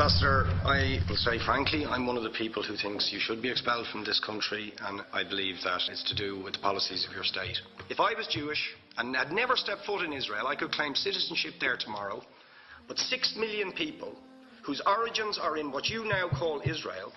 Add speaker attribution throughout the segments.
Speaker 1: Ambassador, I will say frankly, I'm one of the people who thinks you should be expelled from this country, and I believe that it's to do with the policies of your state. If I was Jewish and had never stepped foot in Israel, I could claim citizenship there tomorrow, but 6 million people whose origins are in what you now call Israel,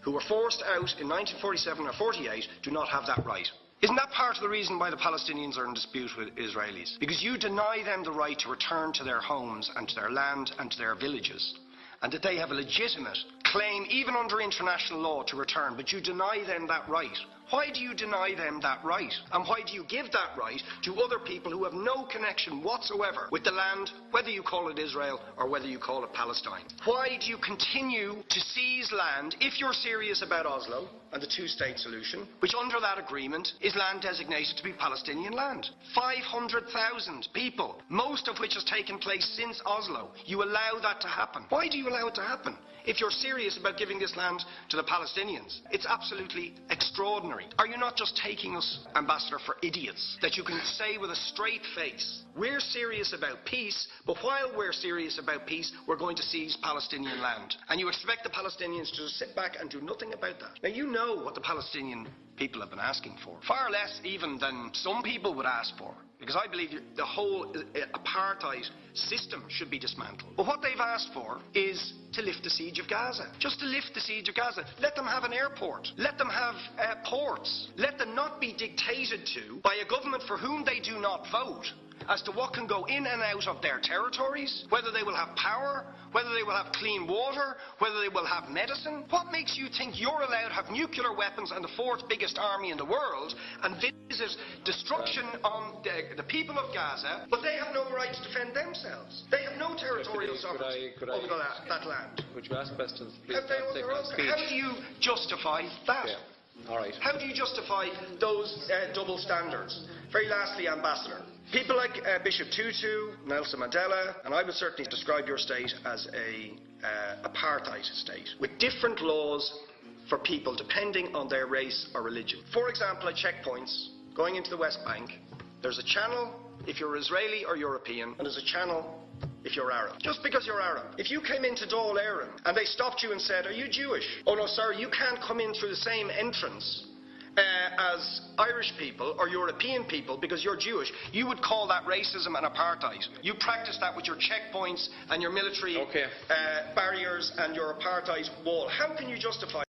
Speaker 1: who were forced out in 1947 or 48, do not have that right. Isn't that part of the reason why the Palestinians are in dispute with Israelis? Because you deny them the right to return to their homes and to their land and to their villages, and that they have a legitimate claim, even under international law, to return, but you deny them that right. Why do you deny them that right? And why do you give that right to other people who have no connection whatsoever with the land, whether you call it Israel or whether you call it Palestine? Why do you continue to seize land if you're serious about Oslo and the two-state solution, which under that agreement is land designated to be Palestinian land? 500,000 people, most of which has taken place since Oslo. You allow that to happen. Why do you allow it to happen? If you're serious about giving this land to the Palestinians, it's absolutely extraordinary. Are you not just taking us, Ambassador, for idiots? That you can say with a straight face, we're serious about peace, but while we're serious about peace, we're going to seize Palestinian land. And you expect the Palestinians to just sit back and do nothing about that. Now, you know what the Palestinian people have been asking for. Far less even than some people would ask for. Because I believe the whole apartheid system should be dismantled. But what they've asked for is to lift the siege of Gaza. Just to lift the siege of Gaza. Let them have an airport. Let them have ports. Let them not be dictated to by a government for whom they do not vote as to what can go in and out of their territories, whether they will have power, whether they will have clean water, whether they will have medicine. What makes you think you're allowed to have nuclear weapons and the fourth biggest army in the world and visit destruction on the people of Gaza, but they have no right to defend themselves? They have no territorial sovereignty over that land.
Speaker 2: Would you ask questions, please?
Speaker 1: How do you justify that?
Speaker 2: Yeah. All right.
Speaker 1: How do you justify those double standards? Very lastly, Ambassador, people like Bishop Tutu, Nelson Mandela, and I would certainly describe your state as a apartheid state, with different laws for people depending on their race or religion. For example, at checkpoints going into the West Bank, there's a channel if you're Israeli or European, and there's a channel if you're Arab. Just because you're Arab. If you came into Dáil Éireann and they stopped you and said, are you Jewish? Oh no, sorry, you can't come in through the same entrance as Irish people or European people because you're Jewish, you would call that racism and apartheid. You practice that with your checkpoints and your military barriers and your apartheid wall. How can you justify